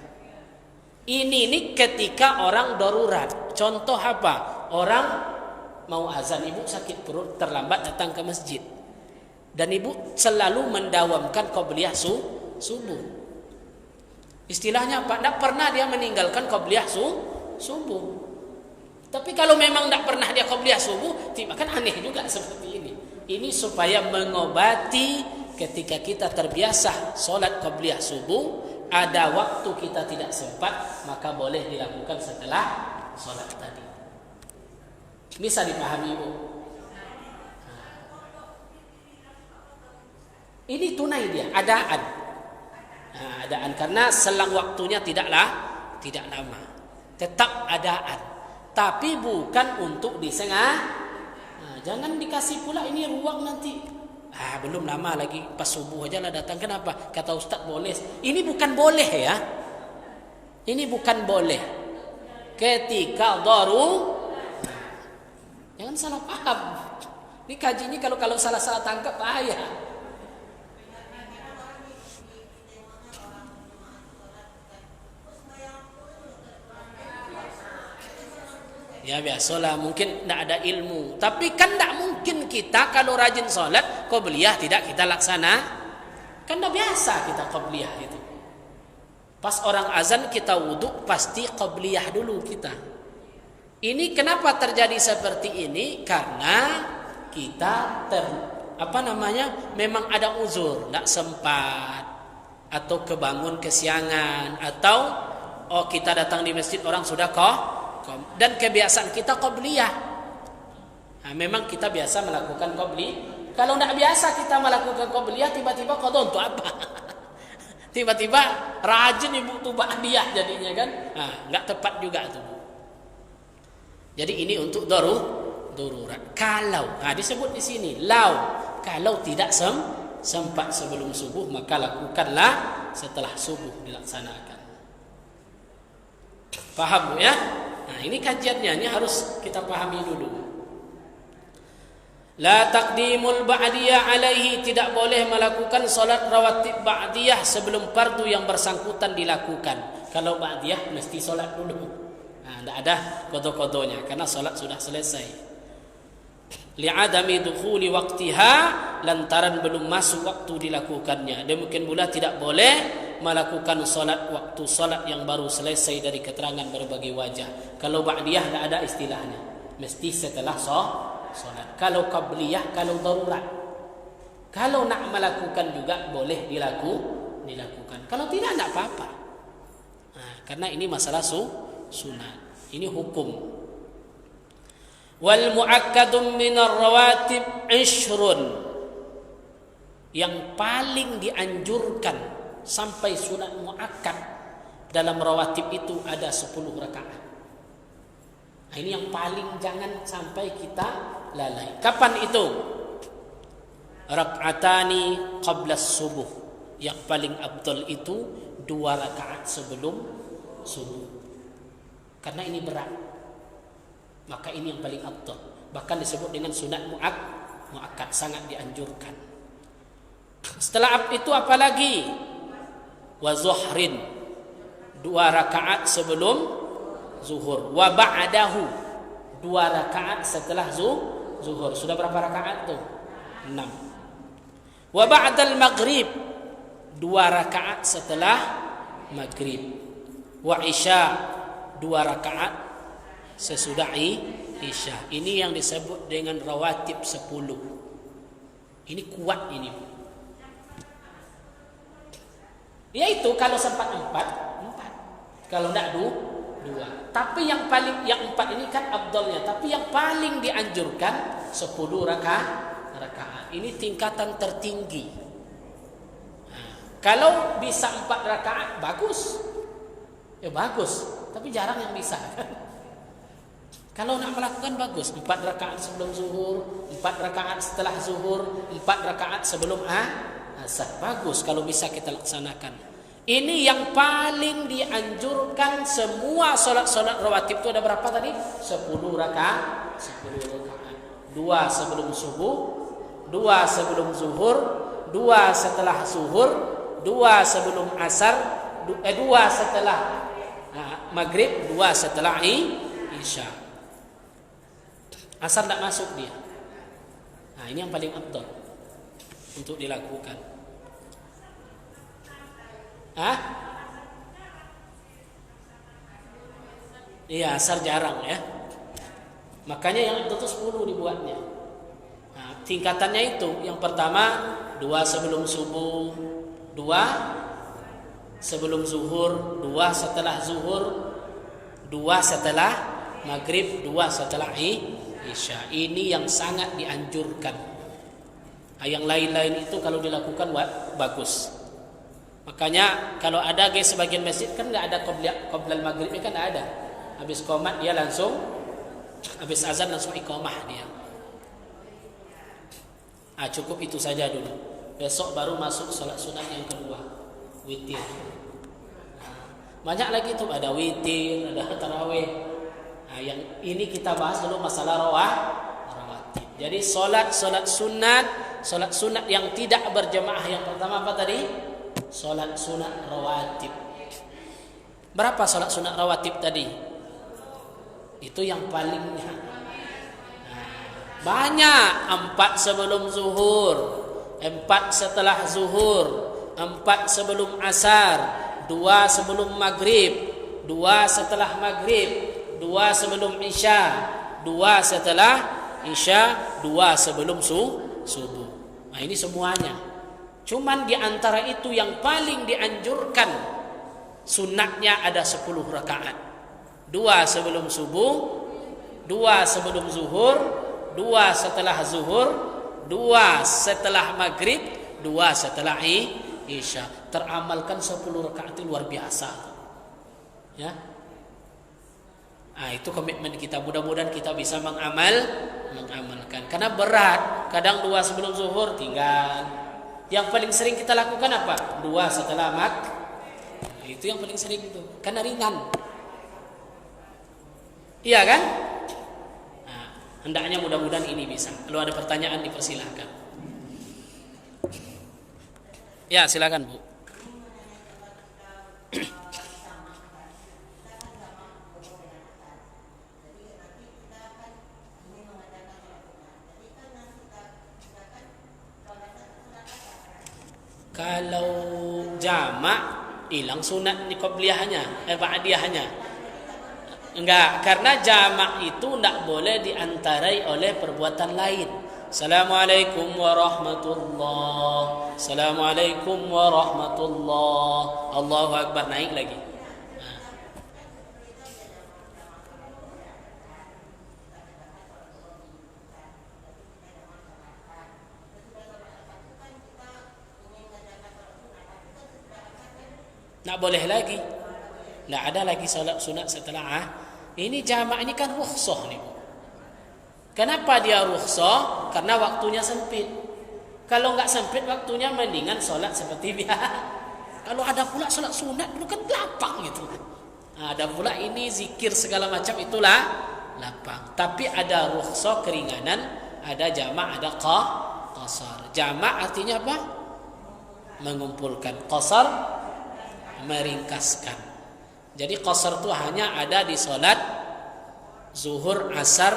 Ini ketika orang darurat. Contoh apa? Orang mau azan, ibu sakit perut, terlambat datang ke masjid. Dan ibu selalu mendawamkan qabliyah subuh. Istilahnya apa? Tak pernah dia meninggalkan qabliyah subuh. Tapi kalau memang tak pernah dia qabliyah subuh, kan aneh juga seperti ini. Ini supaya mengobati ketika kita terbiasa solat qabliyah subuh, ada waktu kita tidak sempat, maka boleh dilakukan setelah solat tadi. Bisa dipahami, Ibu? Ini tunai dia, adaan. Adaan karena selang waktunya tidak lama. Tetap adaan. Tapi bukan untuk disengah. Jangan dikasih pula ini ruang nanti. Belum lama lagi, pas subuh aja lah datang. Kenapa? Kata Ustaz boleh. Ini bukan boleh ya. Ini bukan boleh. Ketika jangan salah paham. Ini kajinya kalau salah-salah tangkap bahaya. Ya biasalah, mungkin tidak ada ilmu. Tapi kan tidak mungkin kita kalau rajin sholat qobliyah tidak kita laksana. Kan tidak biasa kita qobliyah itu. Pas orang azan kita wudhu pasti qobliyah dulu kita. Ini kenapa terjadi seperti ini? Karena kita memang ada uzur, tidak sempat, atau kebangun kesiangan, atau kita datang di masjid orang sudah dan kebiasaan kita qobliyah. Memang kita biasa melakukan qobliyah. Kalau tidak biasa kita melakukan qobliyah, tiba-tiba qadha untuk apa? Tiba-tiba rajin ibu tuh ba'diyah jadinya kan? Nggak tepat juga tuh. Jadi ini untuk darurat. Kalau disebut di sini kalau tidak sempat sebelum subuh, maka lakukanlah setelah subuh dilaksanakan. Paham Bu ya? Ini kajiannya, ini harus kita pahami dulu. La taqdimul ba'diyah alaihi, tidak boleh melakukan salat rawatib ba'diyah sebelum fardu yang bersangkutan dilakukan. Kalau ba'diyah mesti salat dulu. Tidak ada qada-qadanya karena salat sudah selesai. Li'adami dukhuli waqtiha, lantaran belum masuk waktu dilakukannya. Demikian pula tidak boleh melakukan waktu salat yang baru selesai dari keterangan berbagai wajah. Kalau ba'diyah tidak ada istilahnya, mesti setelah salat. Kalau qabliyah, kalau darurat, kalau nak melakukan juga boleh dilakukan. Kalau tidak apa-apa. Karena ini masalah sunat. Ini hukum. Wal muakkadun minar rawatib 20. Yang paling dianjurkan sampai sunat muakkad dalam rawatib itu ada 10 rakaat. Ini yang paling jangan sampai kita lalai. Kapan itu? Rak'atani qabla subuh. Yang paling afdal itu 2 rakaat sebelum subuh. Karena ini berat, maka ini yang paling afdal. Bahkan disebut dengan sunat muakkad, sangat dianjurkan. Setelah itu apa lagi? Wa zuhrin, 2 rakaat sebelum zuhur. Wa ba'dahu, 2 rakaat setelah zuhur. Sudah berapa rakaat tuh? 6. Wa ba'dal maghrib, 2 rakaat setelah maghrib. Wa isya, 2 rakaat sesudah isya. Ini yang disebut dengan rawatib 10. Ini kuat ini. Yaitu kalau sempat 4. Kalau tidak 2. Tapi yang 4 ini kan afdalnya. Tapi yang paling dianjurkan 10 rakaat. Ini tingkatan tertinggi. Kalau bisa 4 rakaat bagus. Ya bagus, tapi jarang yang bisa. Kalau nak melakukan bagus, 4 rakaat sebelum zuhur, 4 rakaat setelah zuhur, 4 rakaat sebelum asar. Bagus kalau bisa kita laksanakan. Ini yang paling dianjurkan. Semua solat rawatib itu ada berapa tadi? 10 rakaat. 10 rakaat. 2 sebelum subuh, 2 sebelum zuhur, 2 setelah zuhur, 2 sebelum asar, 2 setelah maghrib, 2 setelah isya. Asar tidak masuk dia. Ini yang paling afdal untuk dilakukan. Iya, asar jarang ya. Makanya yang itu 10 dibuatnya. Tingkatannya itu, yang pertama 2 sebelum subuh, 2 sebelum zuhur, 2 setelah zuhur, 2 setelah maghrib, 2 setelah isya. Ini yang sangat dianjurkan. Yang lain-lain itu kalau dilakukan bagus. Makanya kalau ada sebagian masjid kan nggak ada qoblal maghrib kan nggak ada. Habis qomat dia langsung, habis azan langsung iqamah dia. Cukup itu saja dulu. Besok baru masuk salat sunat yang kedua, witir. Banyak lagi tuh, ada witir, ada tarawih. Yang ini kita bahas dulu masalah rawatib. Jadi salat sunat yang tidak berjamaah yang pertama apa tadi? Salat sunat rawatib. Berapa salat sunat rawatib tadi? Itu yang palingnya. Banyak, 4 sebelum zuhur, 4 setelah zuhur, 4 sebelum asar, 2 sebelum maghrib, 2 setelah maghrib, 2 sebelum isya, 2 setelah isya, 2 sebelum subuh. Nah ini semuanya. Cuman di antara itu yang paling dianjurkan sunatnya ada 10 rakaat. 2 sebelum subuh, 2 sebelum zuhur, 2 setelah zuhur, 2 setelah maghrib, 2 setelah isya. Teramalkan 10 rakaat itu luar biasa. Ya. Itu komitmen kita. Mudah-mudahan kita bisa mengamalkan. Karena berat. Kadang 2 sebelum zuhur tinggal. Yang paling sering kita lakukan apa? 2 setelah itu yang paling sering itu. Karena ringan. Iya kan? Hendaknya mudah-mudahan ini bisa. Kalau ada pertanyaan dipersilahkan. Ya, silakan Bu. Kalau jamak hilang sunat di qabliyahnya, ba'diyahnya. Enggak, karena jamak itu tidak boleh diantarai oleh perbuatan lain. Assalamualaikum warahmatullahi. Assalamualaikum warahmatullahi. Allahu Akbar, naik lagi. Tak boleh lagi. Tak ada lagi salat sunat setelah ini jamak ini kan rukhsah nih. Kenapa dia rukhsah? Karena waktunya sempit. Kalau enggak sempit waktunya mendingan salat seperti biasa. Kalau ada pula salat sunat dulu kan lapang gitu. Ada pula ini zikir segala macam itulah lapang. Tapi ada rukhsah keringanan, ada jamak, ada qasar. Jamak artinya apa? Mengumpulkan. Qasar meringkaskan. Jadi qasar itu hanya ada di salat zuhur, asar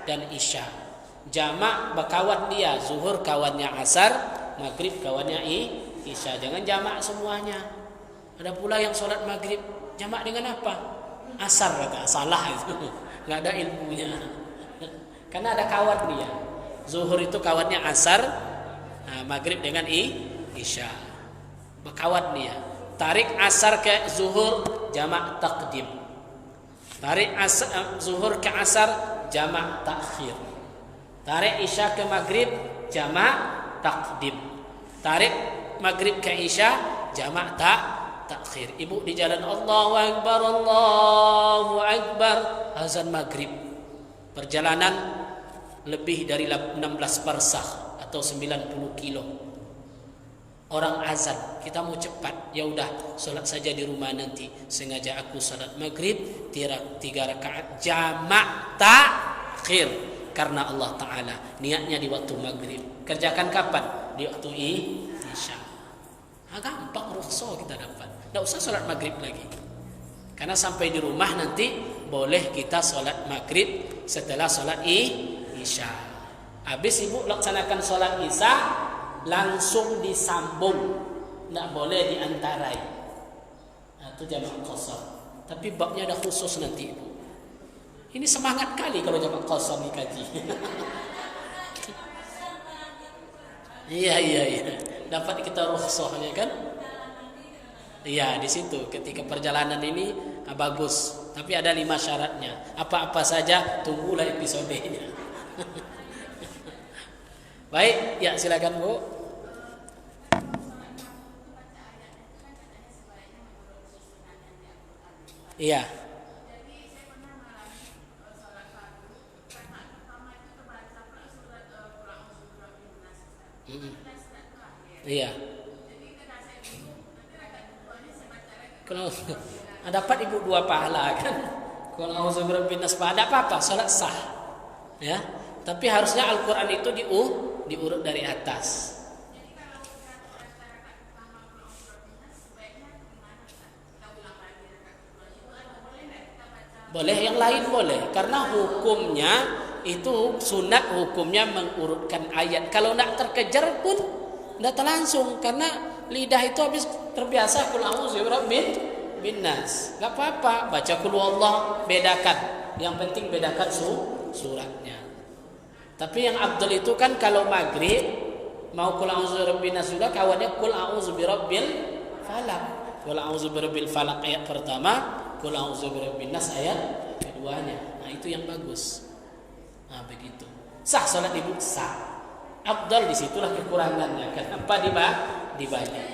dan isya. Jamak berkawan dia, zuhur kawannya asar, maghrib kawannya isya. Jangan jamak semuanya. Ada pula yang salat maghrib jamak dengan apa? Asar kata, salah itu. Enggak ada ilmunya. Karena ada kawan dia. Zuhur itu kawannya asar, maghrib dengan isya. Berkawan dia. Tarik asar ke zuhur, jamak taqdim. Tarik zuhur ke asar, jamak takhir. Tarik isya ke maghrib, jamak taqdim. Tarik maghrib ke isya, jamak takhir. Ibu di jalan Allahu Akbar, Allahu Akbar, azan maghrib. Perjalanan lebih dari 16 parsakh atau 90 kilo. Orang azan, kita mau cepat, ya udah salat saja di rumah nanti. Sengaja aku salat maghrib 3 rakaat jamak takhir karena Allah Taala. Niatnya di waktu maghrib. Kerjakan kapan? Di waktu isya. Gampang rukhsah kita dapat. Tidak usah salat maghrib lagi. Karena sampai di rumah nanti boleh kita salat maghrib setelah salat isya. Habis ibu laksanakan salat isya, langsung disambung, tidak boleh diantarai. Itu jamak qasar. Tapi babnya ada khusus nanti ibu. Ini semangat kali kalau jamak qasar dikaji. Iya. Dapat kita rukhsahnya kan? Iya, di situ ketika perjalanan ini bagus. Tapi ada 5 syaratnya. Apa-apa saja tunggulah episodenya. Baik, ya silakan Bu. Iya. Mm-mm. Iya. Kalau dapat ibu 2 pahala kan. Kalau auzubillahi minas tidak apa-apa, salat sah. Ya. Tapi harusnya Al-Qur'an itu diurut dari atas. Boleh, yang lain boleh, karena hukumnya itu sunat, hukumnya mengurutkan ayat. Kalau nak terkejar pun tidak langsung, karena lidah itu habis terbiasa qul a'udzu birabbin nas. Enggak apa-apa, baca qul huwallah, bedakan. Yang penting bedakan suratnya. Tapi yang afdal itu kan kalau maghrib mau qul a'udzu birabbin nas juga kawannya qul a'udzu birabbil falaq. Qul a'udzu birabbil falaq ayat pertama, qul a'udzu birabbin nas ayat keduanya. Nah, itu yang bagus. Nah, begitu. Sah salat ibu, sah. Afdal disitulah kekurangannya. Kenapa dibalik?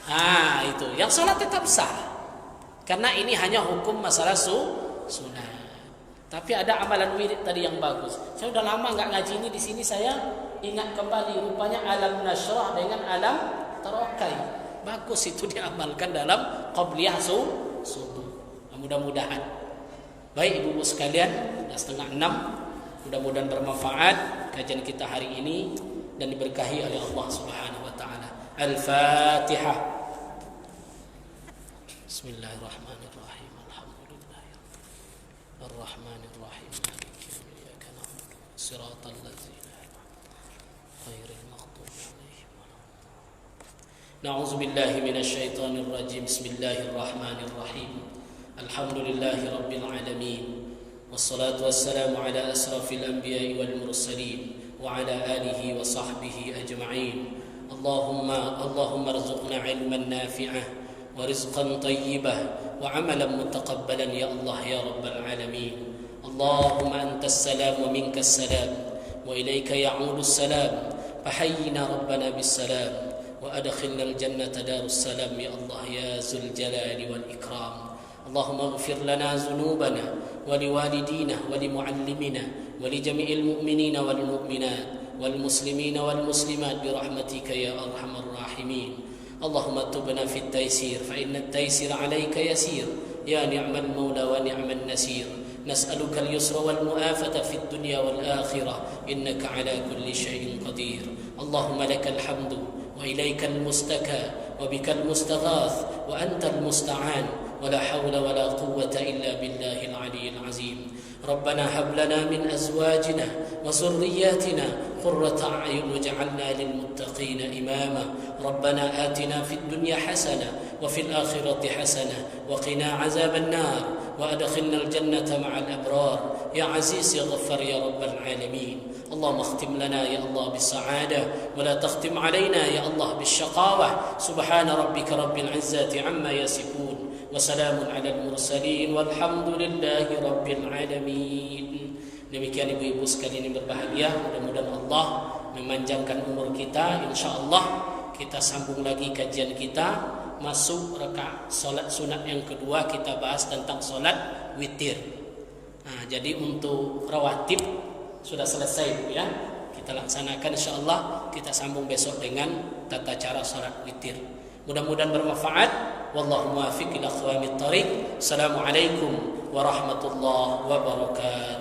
Nah, itu. Yang salat tetap sah. Karena ini hanya hukum masalah sunnah. Tapi ada amalan wirid tadi yang bagus. Saya udah lama nggak ngaji ini, di sini saya ingat kembali, rupanya alam nasyrah dengan alam tarokai. Bagus itu diamalkan dalam qabliyah subuh. Mudah-mudahan. Baik ibu-ibu sekalian, sudah 5:30. Mudah-mudahan bermanfaat kajian kita hari ini dan diberkahi oleh Allah Subhanahu wa taala. Al-Fatihah. Bismillahirrahmanirrahim. Alhamdulillah. Ar-Rahmanirrahim. Maliki yaumiddin. Iyyaka na'budu wa siratal ladzina ghairil maghdubi 'alaihim waladdallin. Na'udzu billahi minasy syaithanir rajim. Bismillahirrahmanirrahim. Alhamdulillahi rabbil alamin. Wassalatu wassalamu ala asrafil anbiya'i wal mursalin wa ala alihi wa sahbihi ajma'in. Allahumma arzuqna ilman nafi'ah wa rizqan tayyibah wa amalan mutaqabbalan ya Allah ya rabbal alamin. Allahumma antas salam wa minkas salam wa ilayka ya'udus salam. Fahayyina rabbana bis salam wa adkhilna al jannata darus salam ya Allah ya zul jalali wal ikram. اللهم اغفر لنا ذنوبنا ولوالدينا ولمعلمنا ولجميع المؤمنين والمؤمنات والمسلمين والمسلمات برحمتك يا أرحم الراحمين. اللهم تبنا في التيسير فإن التيسير عليك يسير يا نعم المولى ونعم النسير. نسألك اليسر والمؤافة في الدنيا والآخرة إنك على كل شيء قدير. اللهم لك الحمد وإليك المستكى وبك المستغاث وأنت المستعان ولا حول ولا قوة إلا بالله العلي العظيم. ربنا هب لنا من أزواجنا وذرياتنا قرة أعين واجعلنا للمتقين إماما. ربنا آتنا في الدنيا حسنة وفي الآخرة حسنة وقنا عذاب النار وأدخلنا الجنة مع الأبرار يا عزيز يا غفار يا رب العالمين. اللهم اختم لنا يا الله بالسعادة ولا تختم علينا يا الله بالشقاوة. سبحان ربك رب العزة عما يصفون وسلام على المرسلين والحمد لله رب العالمين. Demikian ibu-ibu sekalian yang berbahagia, mudah-mudahan Allah memanjangkan umur kita. InsyaAllah kita sambung lagi kajian kita, masuk rakaat solat sunat yang kedua, kita bahas tentang solat witir. Nah, jadi untuk rawatib sudah selesai ya, kita laksanakan insyaallah. Kita sambung besok dengan tata cara salat witir. Mudah-mudahan bermanfaat. Wallahu muwaffiq ila aqwamit thariq. Assalamualaikum warahmatullahi wabarakatuh.